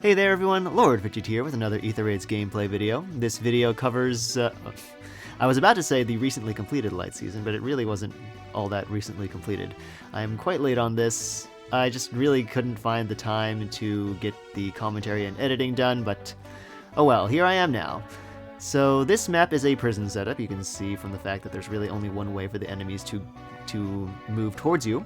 Hey there everyone, Lord Fidget here with another Aether Raids gameplay video. This video covers, I was about to say the recently completed Light Season, but it really wasn't all that recently completed. I'm quite late on this. I just really couldn't find the time to get the commentary and editing done, but oh well, here I am now. So this map is a prison setup. You can see from the fact that there's really only one way for the enemies to move towards you.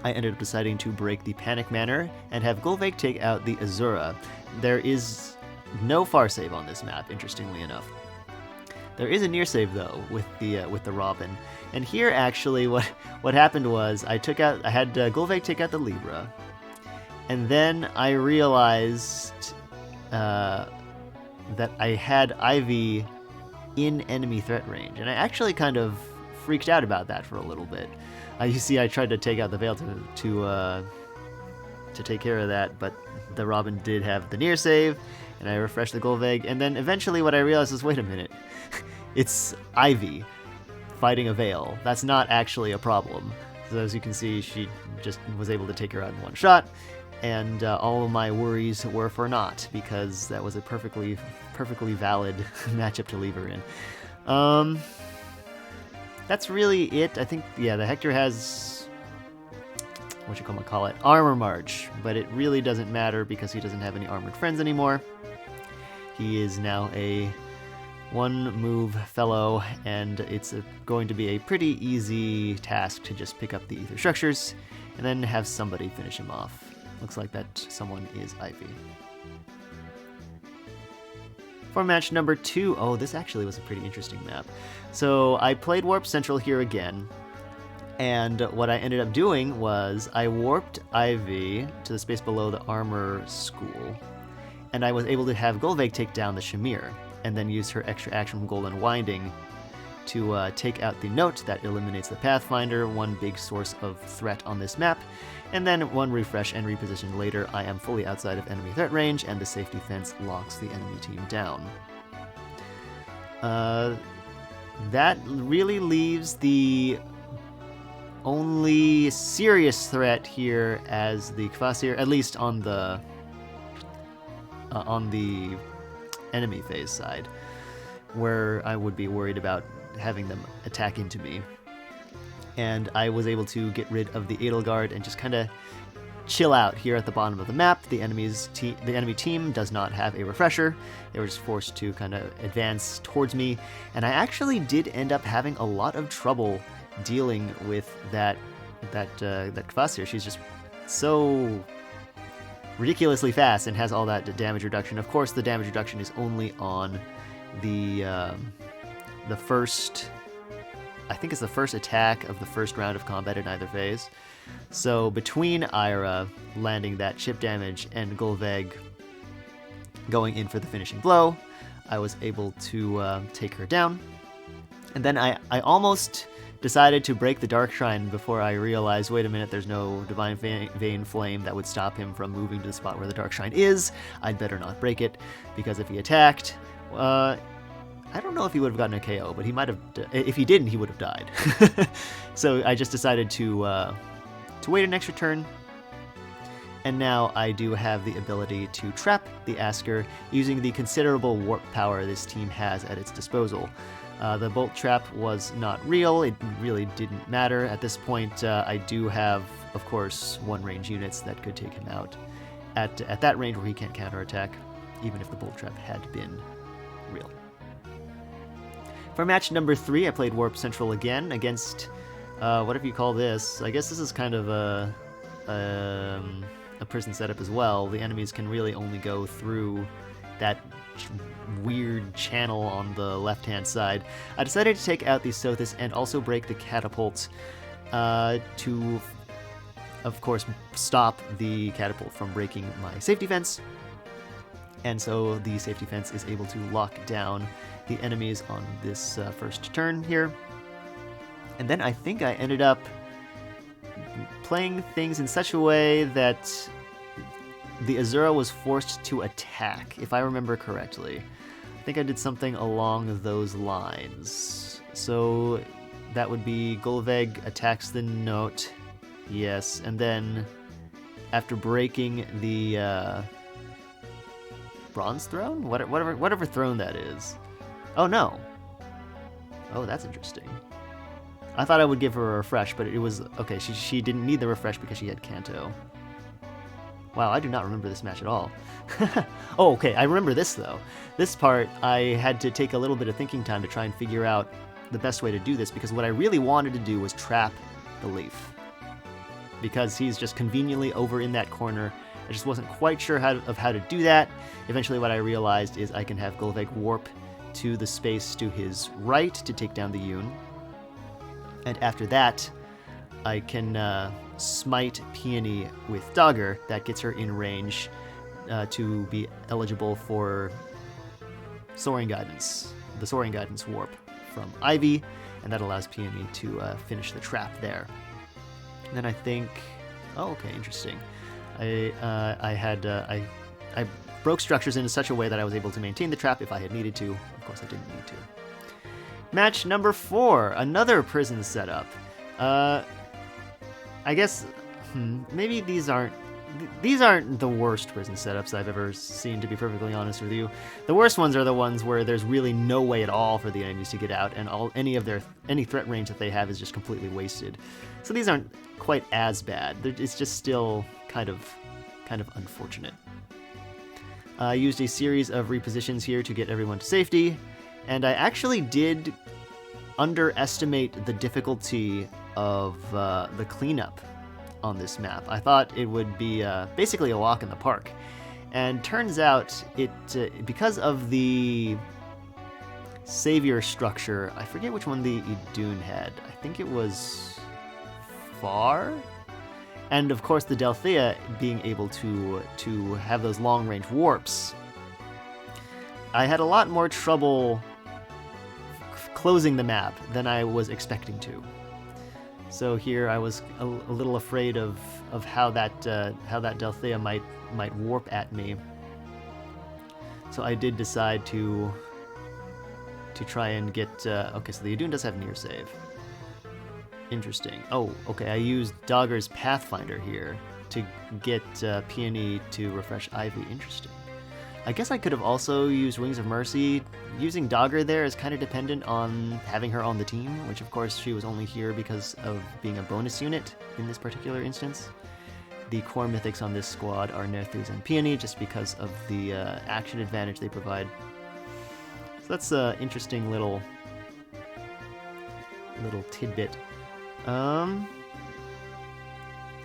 I ended up deciding to break the Panic Manor and have Gullveig take out the Azura. There is no far save on this map, interestingly enough. There is a near save though with the Robin, and here actually what happened was I had Gullveig take out the Libra, and then I realized that I had Ivy in enemy threat range, and I actually kind of freaked out about that for a little bit. You see, I tried to take out the Veil to take care of that, but the Robin did have the near save, and I refreshed the Gullveig, and then eventually what I realized is, wait a minute, it's Ivy fighting a Veil. That's not actually a problem. So as you can see, she just was able to take her out in one shot, and all of my worries were for naught, because that was a perfectly valid matchup to leave her in. That's really it. I think, yeah, the Hector has, Armor March, but it really doesn't matter because he doesn't have any armored friends anymore. He is now a one-move fellow, and it's going to be a pretty easy task to just pick up the Aether structures and then have somebody finish him off. Looks like that someone is Ivy. For match number 2, oh, this actually was a pretty interesting map. So I played Warp Central here again, and what I ended up doing was I warped Ivy to the space below the armor school, and I was able to have Gullveig take down the Shamir, and then use her extra action from Golden Winding to take out the note that eliminates the Pathfinder, one big source of threat on this map, and then one refresh and reposition later, I am fully outside of enemy threat range, and the safety fence locks the enemy team down. That really leaves the only serious threat here as the Kvasir, at least on the enemy phase side, where I would be worried about having them attack into me. And I was able to get rid of the Edelgard and just kind of chill out here at the bottom of the map. The enemy team does not have a refresher. They were just forced to kind of advance towards me, and I actually did end up having a lot of trouble dealing with that Kvasir. She's just so ridiculously fast and has all that damage reduction. Of course, the damage reduction is only on the first, I think it's the first attack of the first round of combat in either phase. So between Ira landing that chip damage and Gullveig going in for the finishing blow, I was able to take her down. And then I almost decided to break the Dark Shrine before I realized, wait a minute, there's no Divine Vein Flame that would stop him from moving to the spot where the Dark Shrine is. I'd better not break it, because if he attacked, I don't know if he would have gotten a KO, but he might have. If he didn't, he would have died. So I just decided to wait an extra turn, and now I do have the ability to trap the Asker using the considerable warp power this team has at its disposal. The bolt trap was not real. It really didn't matter at this point. I do have, of course, one-range units that could take him out at that range where he can't counterattack, even if the bolt trap had been real. For match number 3, I played Warp Central again against, whatever you call this. I guess this is kind of a prison setup as well. The enemies can really only go through that weird channel on the left-hand side. I decided to take out the Sothis and also break the catapult to, of course, stop the catapult from breaking my safety fence. And so the safety fence is able to lock down the enemies on this first turn here. And then I think I ended up playing things in such a way that the Azura was forced to attack, if I remember correctly. I think I did something along those lines. So that would be Gullveig attacks the note, yes, and then after breaking the bronze throne? Whatever throne that is. Oh, no. Oh, that's interesting. I thought I would give her a refresh, but it was... Okay, she didn't need the refresh because she had Kanto. Wow, I do not remember this match at all. Oh, okay, I remember this, though. This part, I had to take a little bit of thinking time to try and figure out the best way to do this, because what I really wanted to do was trap the Leaf. Because he's just conveniently over in that corner. I just wasn't quite sure how to do that. Eventually what I realized is I can have Gullveig warp to the space to his right to take down the Yoon. And after that, I can smite Peony with Dagger. That gets her in range to be eligible for Soaring Guidance, the Soaring Guidance warp from Ivy, and that allows Peony to finish the trap there. And then I think, oh, okay, interesting. I broke structures in such a way that I was able to maintain the trap if I had needed to. Of course, I didn't need to. Match number 4, another prison setup. I guess maybe these aren't the worst prison setups I've ever seen, to be perfectly honest with you. The worst ones are the ones where there's really no way at all for the enemies to get out, and any threat range that they have is just completely wasted. So these aren't quite as bad. It's just still kind of unfortunate. I used a series of repositions here to get everyone to safety, and I actually did underestimate the difficulty of the cleanup on this map. I thought it would be basically a walk in the park, and turns out because of the savior structure, I forget which one the Idun had. I think it was Far, and of course the Delthea being able to have those long range warps. I had a lot more trouble closing the map than I was expecting to. So here I was a little afraid of how that Delthea might warp at me. So I did decide to try and get... okay, so the Idun does have near save. Interesting. Oh, okay, I used Dagger's Pathfinder here to get Peony to refresh Ivy. Interesting. I guess I could have also used Wings of Mercy. Using Dagger there is kind of dependent on having her on the team, which of course she was only here because of being a bonus unit in this particular instance. The core mythics on this squad are Nerthus and Peony, just because of the action advantage they provide. So that's an interesting little tidbit.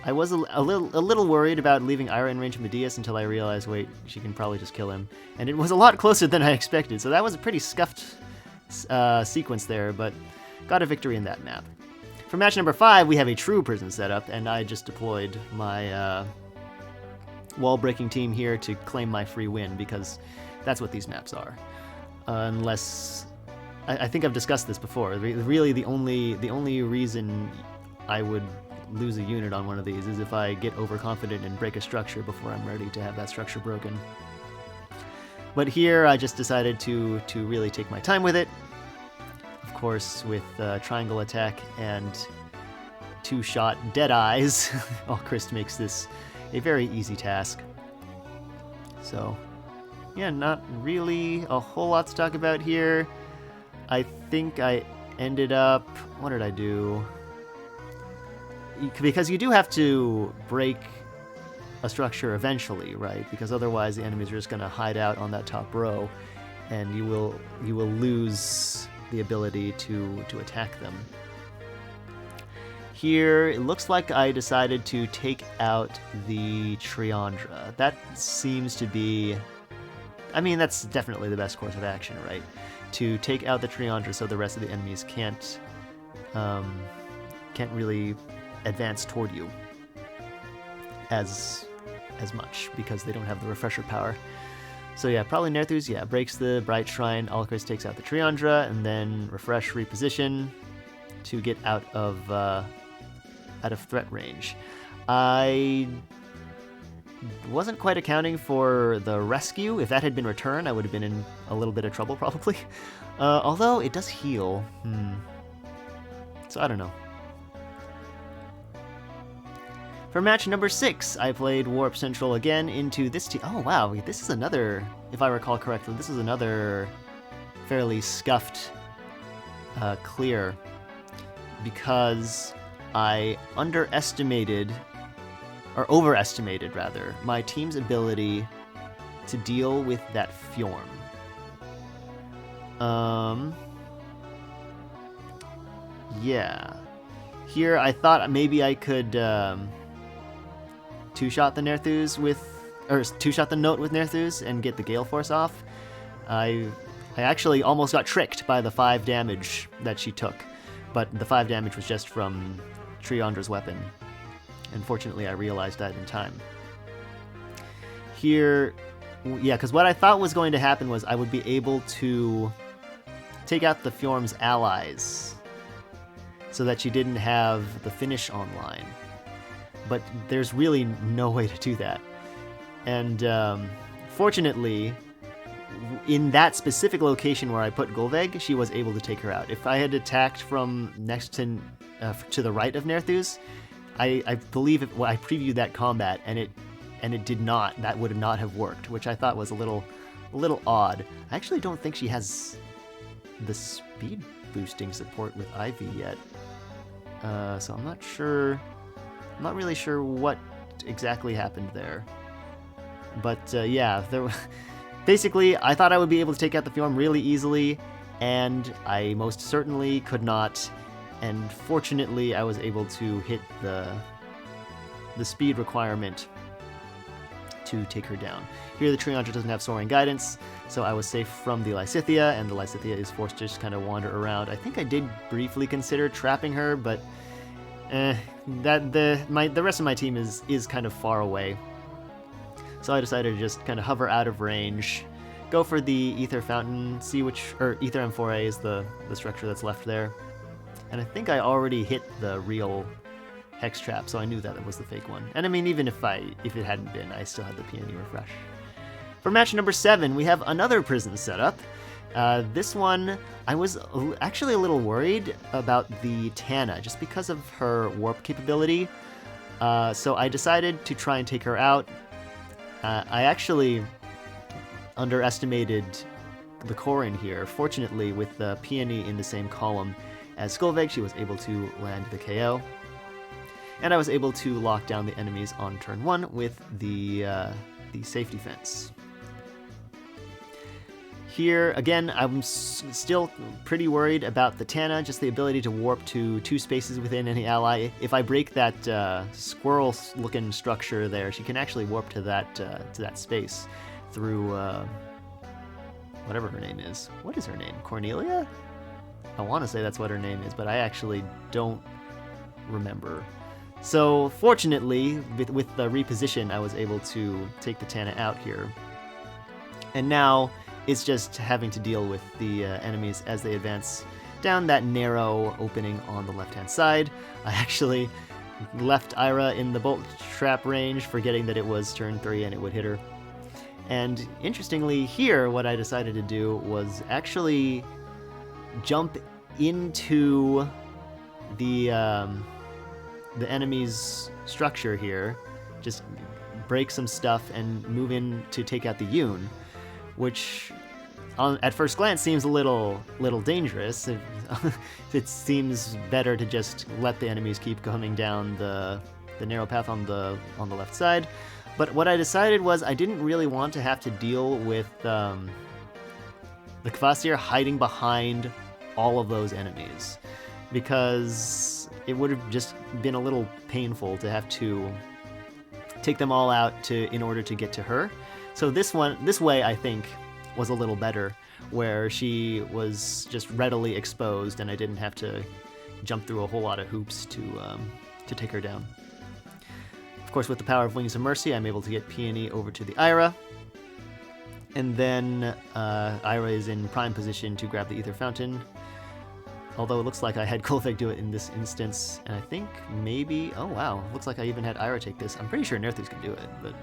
I was a little worried about leaving Ira in range of Medeus until I realized, wait, she can probably just kill him. And it was a lot closer than I expected, so that was a pretty scuffed sequence there, but got a victory in that map. For match number 5, we have a true prison setup, and I just deployed my wall-breaking team here to claim my free win, because that's what these maps are. Unless... I think I've discussed this before. Really, the only reason I would lose a unit on one of these is if I get overconfident and break a structure before I'm ready to have that structure broken. But here I just decided to really take my time with it. Of course, with triangle attack and 2-shot dead eyes, Alchrist makes this a very easy task. So, yeah, not really a whole lot to talk about here. I think I ended up... What did I do? Because you do have to break a structure eventually, right? Because otherwise the enemies are just going to hide out on that top row, and you will lose the ability to attack them. Here, it looks like I decided to take out the Triandra. That seems to be... I mean, that's definitely the best course of action, right? To take out the Triandra so the rest of the enemies can't really advance toward you as much, because they don't have the refresher power. So yeah, probably Nerthus, yeah, breaks the Bright Shrine, Alchrist takes out the Triandra, and then refresh, reposition to get out of threat range. I wasn't quite accounting for the rescue. If that had been returned, I would have been in a little bit of trouble, probably. Although it does heal. So I don't know. For match number 6, I played Warp Central again into this team. Oh wow, this is another, if I recall correctly, this is another fairly scuffed clear, because I overestimated rather, my team's ability to deal with that Fjorm. Yeah. Here I thought maybe I could two-shot the Nerthus two-shot the Note with Nerthus and get the Gale Force off. I actually almost got tricked by the 5 damage that she took, but the 5 damage was just from Triandra's weapon. And fortunately, I realized that in time. Here, yeah, because what I thought was going to happen was I would be able to take out the Fjorm's allies so that she didn't have the finish online. But there's really no way to do that. And fortunately, in that specific location where I put Gullveig, she was able to take her out. If I had attacked from next to the right of Nerthus, I believe I previewed that combat, and it did not. That would not have worked, which I thought was a little odd. I actually don't think she has the speed boosting support with Ivy yet, so I'm not sure. I'm not really sure what exactly happened there. But yeah, basically, I thought I would be able to take out the Fjorm really easily, and I most certainly could not. And fortunately, I was able to hit the speed requirement to take her down. Here, the Triandra doesn't have Soaring Guidance, so I was safe from the Lysithea, and the Lysithea is forced to just kind of wander around. I think I did briefly consider trapping her, but the rest of my team is kind of far away. So I decided to just kind of hover out of range, go for the Aether Fountain, Aether M4A is the structure that's left there. And I think I already hit the real Hex Trap, so I knew that it was the fake one. And I mean, even if it hadn't been, I still had the Peony Refresh. For match number 7, we have another prison setup. This one, I was actually a little worried about the Tana, just because of her warp capability. So I decided to try and take her out. I actually underestimated the Corrin here. Fortunately, with the Peony in the same column as Gullveig, she was able to land the KO. And I was able to lock down the enemies on turn 1 with the safety fence. Here, again, I'm still pretty worried about the Tana, just the ability to warp to 2 spaces within any ally. If I break that squirrel-looking structure there, she can actually warp to that space through whatever her name is. What is her name? Cornelia? I want to say that's what her name is, but I actually don't remember. So, fortunately, with the reposition, I was able to take the Tana out here. And now it's just having to deal with the enemies as they advance down that narrow opening on the left-hand side. I actually left Ira in the bolt trap range, forgetting that it was turn 3 and it would hit her. And interestingly, here, what I decided to do was actually jump into the enemy's structure here, just break some stuff and move in to take out the Yoon, which at first glance seems a little dangerous. It seems better to just let the enemies keep coming down the narrow path on the left side. But what I decided was I didn't really want to have to deal with the Kvasir hiding behind all of those enemies, because it would have just been a little painful to have to take them all out in order to get to her. So this way, I think, was a little better, where she was just readily exposed and I didn't have to jump through a whole lot of hoops to take her down. Of course, with the power of Wings of Mercy, I'm able to get Peony over to the Ira. And then Ira is in prime position to grab the Aether Fountain. Although it looks like I had Gullveig do it in this instance, and I think maybe... Oh wow, looks like I even had Ira take this. I'm pretty sure Nerthus can do it, but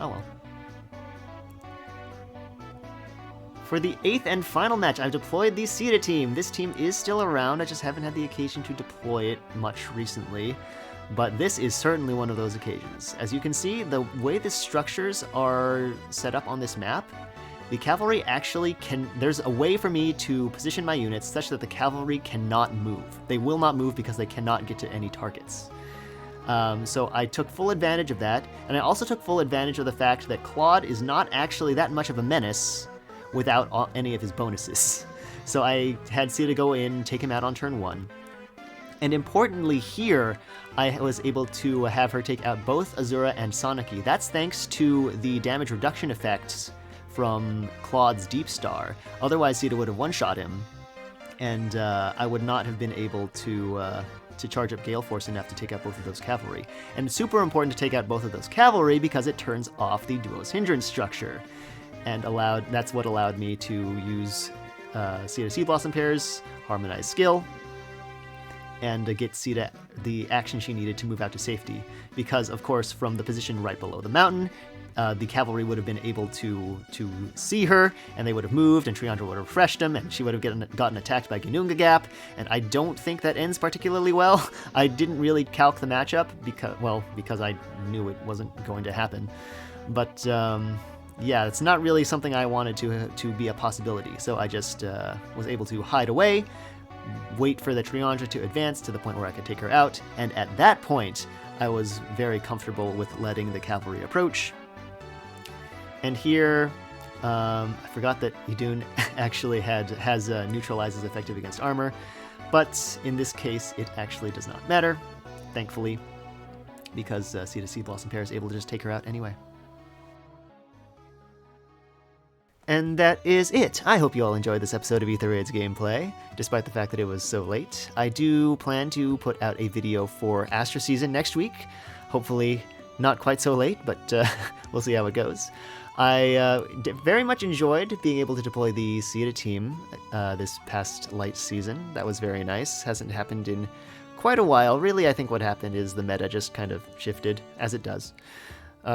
oh well. For the 8th and final match, I've deployed the Caeda team. This team is still around, I just haven't had the occasion to deploy it much recently. but this is certainly one of those occasions. As you can see, the way the structures are set up on this map, the cavalry actually can... There's a way for me to position my units such that the cavalry cannot move. They will not move because they cannot get to any targets. So I took full advantage of that, and I also took full advantage of the fact that Claude is not actually that much of a menace without any of his bonuses. So I had Caeda go in, take him out on turn 1. And importantly here, I was able to have her take out both Azura and Soniki. That's thanks to the damage reduction effects from Claude's Deep Star. Otherwise, Caeda would have one-shot him, and I would not have been able to charge up Gale Force enough to take out both of those cavalry. And it's super important to take out both of those cavalry because it turns off the Duo's Hindrance structure. And that's what allowed me to use Caeda Sea Blossom Pairs, Harmonized Skill, and get Caeda the action she needed to move out to safety. Because, of course, from the position right below the mountain, the cavalry would have been able to see her, and they would have moved, and Triandra would have refreshed them, and she would have gotten attacked by Ginunga Gap, and I don't think that ends particularly well. I didn't really calc the matchup, because I knew it wasn't going to happen. But, yeah, it's not really something I wanted to be a possibility, so I just was able to hide away, wait for the Triandra to advance to the point where I could take her out, and at that point, I was very comfortable with letting the cavalry approach. And here, I forgot that Idun actually has neutralizes effective against armor, but in this case, it actually does not matter, thankfully, because Caeda Sea Blossom Pair is able to just take her out anyway. And that is it. I hope you all enjoyed this episode of Aether Raid's gameplay, despite the fact that it was so late. I do plan to put out a video for Astra Season next week, hopefully not quite so late, but we'll see how it goes. I very much enjoyed being able to deploy the Caeda team this past light season. That was very nice. Hasn't happened in quite a while. Really, I think what happened is the meta just kind of shifted, as it does.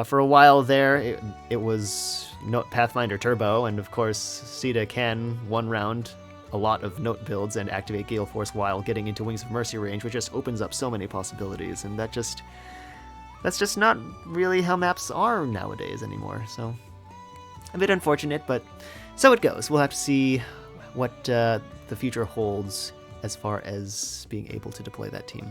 For a while there, it was Pathfinder Turbo, and of course, Caeda can one round a lot of note builds and activate Gale Force while getting into Wings of Mercy range, which just opens up so many possibilities, and that's just not really how maps are nowadays anymore, so a bit unfortunate, but so it goes. We'll have to see what the future holds as far as being able to deploy that team.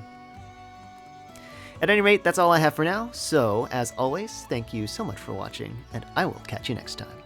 At any rate, that's all I have for now, so as always, thank you so much for watching, and I will catch you next time.